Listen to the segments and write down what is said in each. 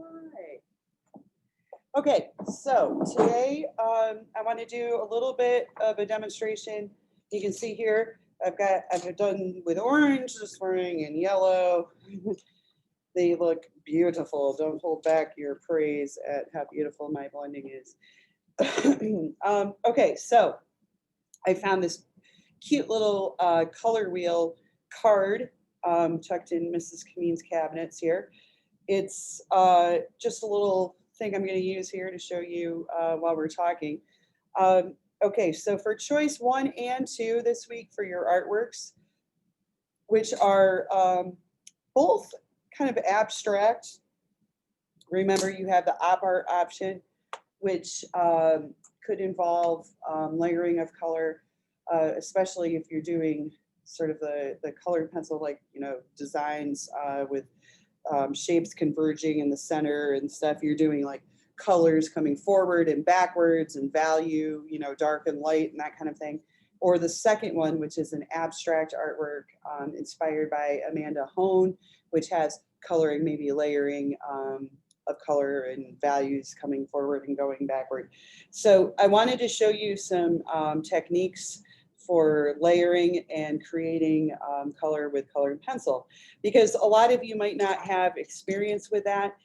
right. Okay, so today I want to do a little bit of a demonstration. You can see here I've done with orange this morning and yellow. They look beautiful. Don't hold back your praise at how beautiful my blending is. Okay, so I found this cute little color wheel card tucked in Mrs. Kameen's cabinets here. It's just a little thing I'm going to use here to show you while we're talking. Okay, so for choice 1 and 2 this week for your artworks, which are both kind of abstract. Remember, you have the op art option, which could involve layering of color, especially if you're doing sort of the colored pencil, like, you know, designs with shapes converging in the center and stuff. You're doing like colors coming forward and backwards and value, you know, dark and light and that kind of thing. Or the second one, which is an abstract artwork inspired by Amanda Hone, which has coloring, maybe layering of color and values coming forward and going backward. So I wanted to show you some techniques for layering and creating color with colored pencil, because a lot of you might not have experience with that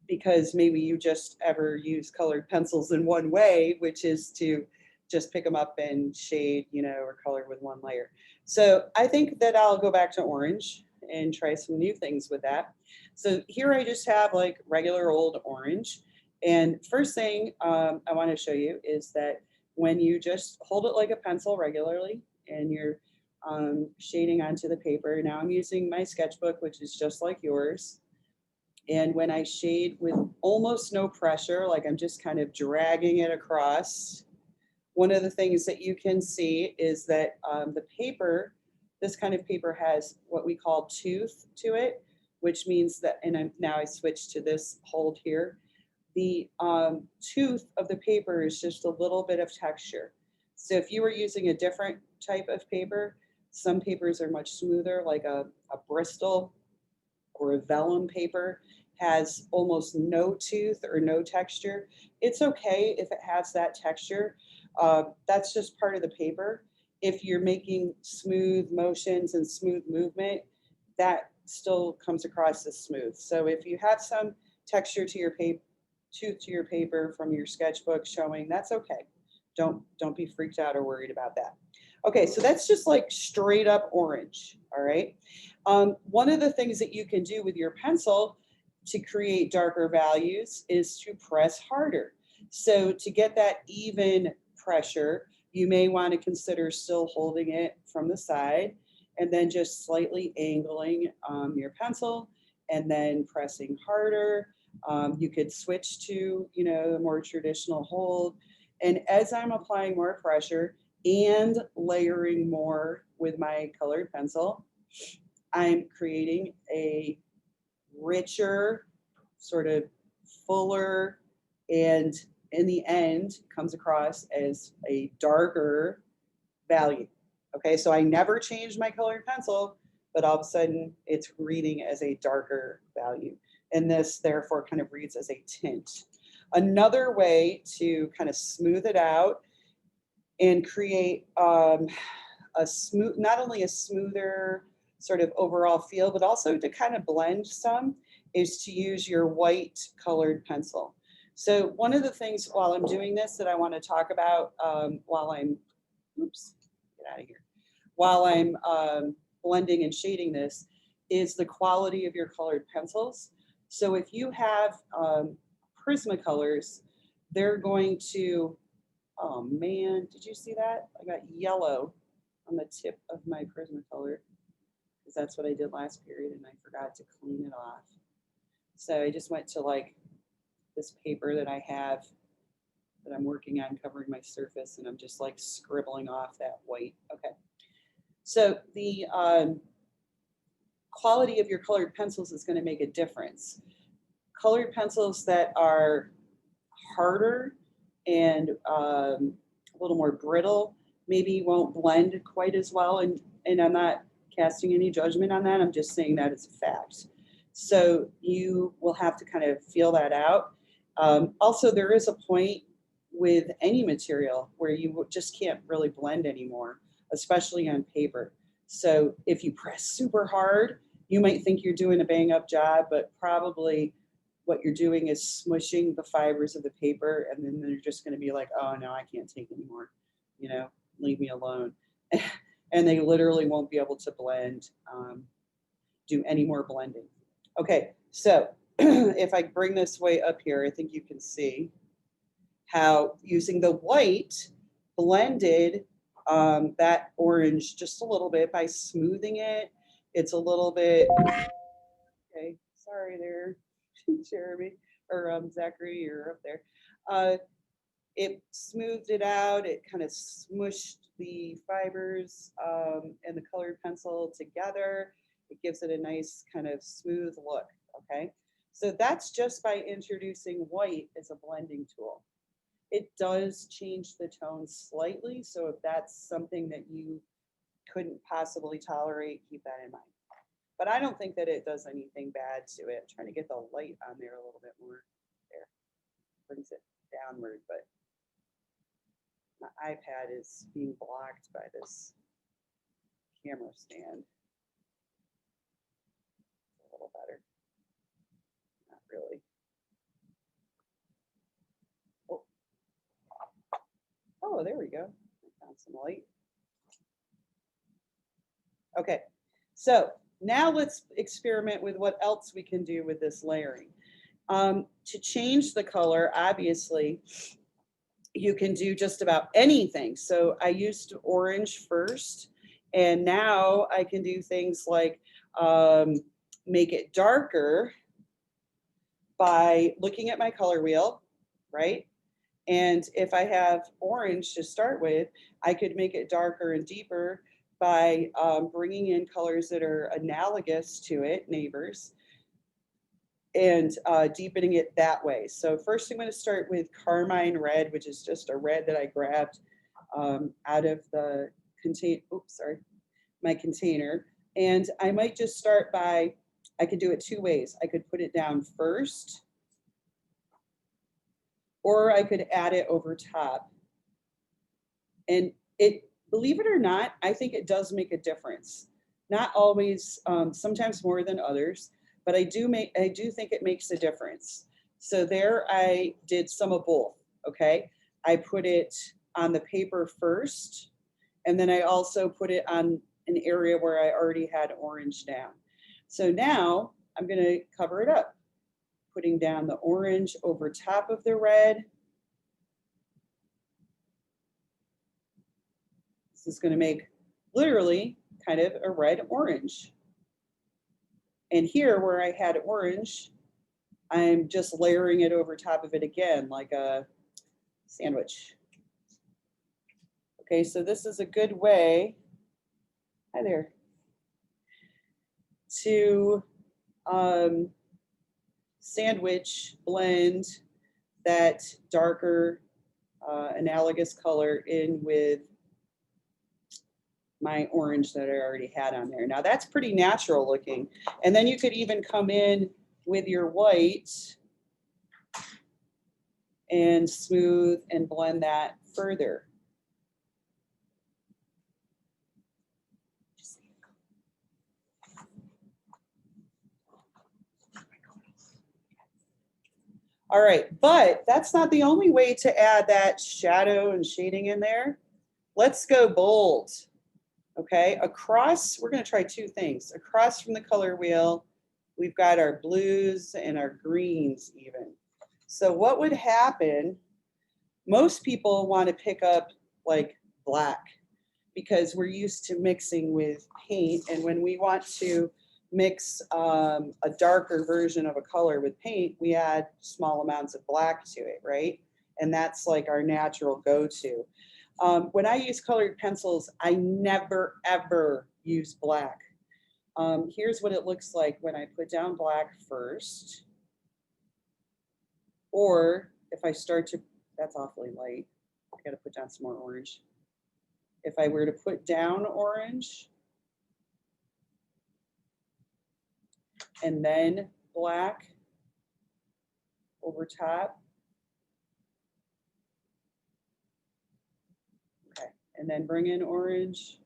because maybe you just ever use colored pencils in one way, which is to just pick them up and shade, you know, or color with one layer. So I think that I'll go back to orange and try some new things with that. So here I just have like regular old orange. And first thing I want to show you is that when you just hold it like a pencil regularly and you're shading onto the paper. Now I'm using my sketchbook, which is just like yours. And when I shade with almost no pressure, like I'm just kind of dragging it across, one of the things that you can see is that the paper, this kind of paper has what we call tooth to it, which means that, and now I switch to this hold here, the tooth of the paper is just a little bit of texture. So if you were using a different type of paper, some papers are much smoother, like a Bristol or a vellum paper has almost no tooth or no texture. It's okay if it has that texture. That's just part of the paper. If you're making smooth motions and smooth movement, that still comes across as smooth. So if you have some texture to your paper, tooth to your paper from your sketchbook showing, that's okay. Don't be freaked out or worried about that. Okay, so that's just like straight up orange, all right? One of the things that you can do with your pencil to create darker values is to press harder. So to get that even pressure, you may want to consider still holding it from the side and then just slightly angling your pencil and then pressing harder. You could switch to, you know, the more traditional hold. And as I'm applying more pressure and layering more with my colored pencil, I'm creating a richer, sort of fuller, and in the end comes across as a darker value. Okay, so I never changed my colored pencil, but all of a sudden it's reading as a darker value. And this therefore kind of reads as a tint. Another way to kind of smooth it out and create a smooth, not only a smoother sort of overall feel, but also to kind of blend some, is to use your white colored pencil. So one of the things while I'm doing this that I want to talk about while I'm, oops, get out of here, while I'm blending and shading this is the quality of your colored pencils. So if you have Prismacolors, they're going to, oh man, did you see that? I got yellow on the tip of my Prismacolor because that's what I did last period and I forgot to clean it off. So I just went to like this paper that I have that I'm working on covering my surface and I'm just like scribbling off that white. Okay. So the quality of your colored pencils is going to make a difference. Colored pencils that are harder and a little more brittle maybe won't blend quite as well. And I'm not casting any judgment on that. I'm just saying that it's a fact. So you will have to kind of feel that out. Also, there is a point with any material where you just can't really blend anymore, especially on paper. So if you press super hard, you might think you're doing a bang up job, but probably what you're doing is smushing the fibers of the paper, and then they're just going to be like, oh no, I can't take anymore, you know, leave me alone. And they literally won't be able to blend, do any more blending. Okay, so if I bring this way up here, I think you can see how using the white blended that orange just a little bit by smoothing it. It's a little bit, okay, sorry there, Jeremy, or Zachary, you're up there. It smoothed it out. It kind of smushed the fibers and the colored pencil together. It gives it a nice kind of smooth look, okay? So that's just by introducing white as a blending tool. It does change the tone slightly, so if that's something that you couldn't possibly tolerate, keep that in mind. But I don't think that it does anything bad to it. I'm trying to get the light on there a little bit more. There, brings it downward, but my iPad is being blocked by this camera stand. A little better. Not really. Oh, oh, there we go. I found some light. Okay, so now let's experiment with what else we can do with this layering. To change the color, obviously, you can do just about anything. So I used orange first, and now I can do things like make it darker by looking at my color wheel, right? And if I have orange to start with, I could make it darker and deeper by bringing in colors that are analogous to it, neighbors, and deepening it that way. So first I'm going to start with Carmine Red, which is just a red that I grabbed out of the my container. And I might just start by, I could do it two ways. I could put it down first, or I could add it over top. And it, believe it or not, I think it does make a difference. Not always, sometimes more than others, but I do think it makes a difference. So there I did some of both, okay? I put it on the paper first, and then I also put it on an area where I already had orange down. So now I'm gonna cover it up, putting down the orange over top of the red. This is gonna make literally kind of a red orange. And here where I had orange, I'm just layering it over top of it again, like a sandwich. Okay, so this is a good way, hi there, to sandwich blend that darker analogous color in with my orange that I already had on there. Now that's pretty natural looking. And then you could even come in with your white and smooth and blend that further. All right, but that's not the only way to add that shadow and shading in there. Let's go bold. Okay, across, we're going to try two things. Across from the color wheel, we've got our blues and our greens even. So what would happen, most people want to pick up like black because we're used to mixing with paint. And when we want to mix a darker version of a color with paint, we add small amounts of black to it, right? And that's like our natural go-to. When I use colored pencils, I never, ever use black. Here's what it looks like when I put down black first. Or if I start to, that's awfully light. I gotta put down some more orange. If I were to put down orange, and then black over top. Okay, and then bring in orange.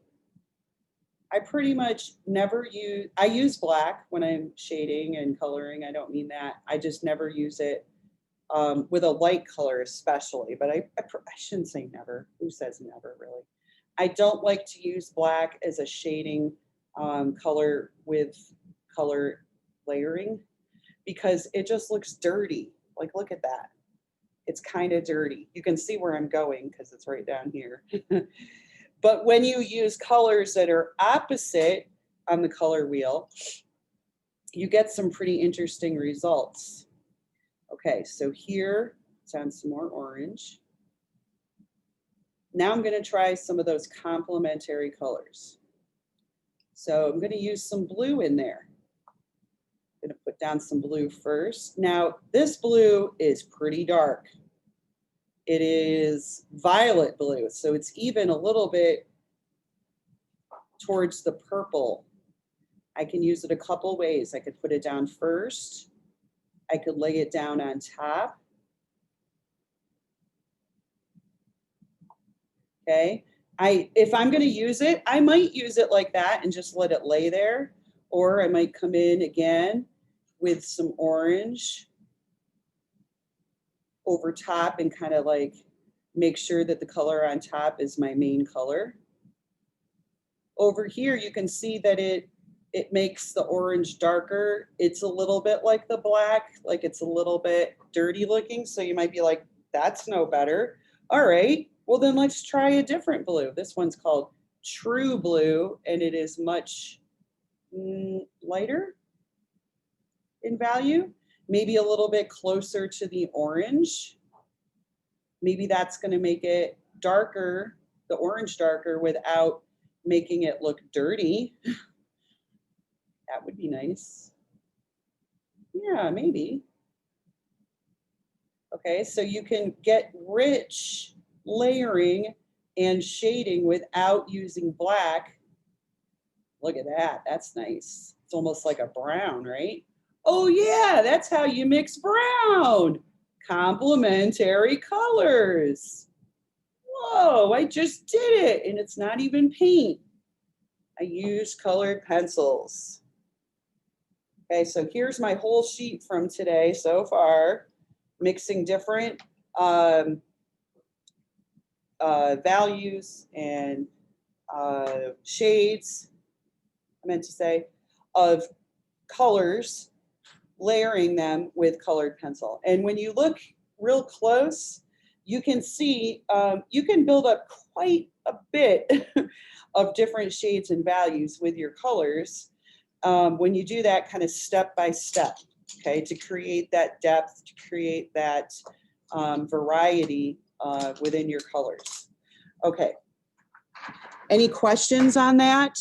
I pretty much never use, I use black when I'm shading and coloring. I don't mean that. I just never use it with a light color especially, but I shouldn't say never. Who says never, really? I don't like to use black as a shading color with color layering because it just looks dirty. Like, look at that. It's kind of dirty. You can see where I'm going because it's right down here. But when you use colors that are opposite on the color wheel, you get some pretty interesting results. Okay, so here, it's on some more orange. Now I'm going to try some of those complementary colors. So I'm going to use some blue in there. I'm going to put down some blue first. Now, this blue is pretty dark. It is violet blue, so it's even a little bit towards the purple. I can use it a couple ways. I could put it down first. I could lay it down on top. Okay, if I'm going to use it, I might use it like that and just let it lay there, or I might come in again with some orange over top and kind of like make sure that the color on top is my main color. Over here, you can see that it makes the orange darker. It's a little bit like the black, like it's a little bit dirty looking. So you might be like, that's no better. All right, well then let's try a different blue. This one's called True Blue, and it is much lighter in value. Maybe a little bit closer to the orange. Maybe that's going to make it darker, the orange darker, without making it look dirty. That would be nice. Yeah, maybe. Okay, so you can get rich layering and shading without using black. Look at that, that's nice. It's almost like a brown, right? Oh yeah, that's how you mix brown. Complementary colors. Whoa, I just did it, and it's not even paint. I used colored pencils. Okay, so here's my whole sheet from today so far, mixing different values and shades, I meant to say, of colors, layering them with colored pencil. And when you look real close, you can see, you can build up quite a bit of different shades and values with your colors when you do that kind of step by step, okay, to create that depth, to create that variety within your colors. Okay. Any questions on that?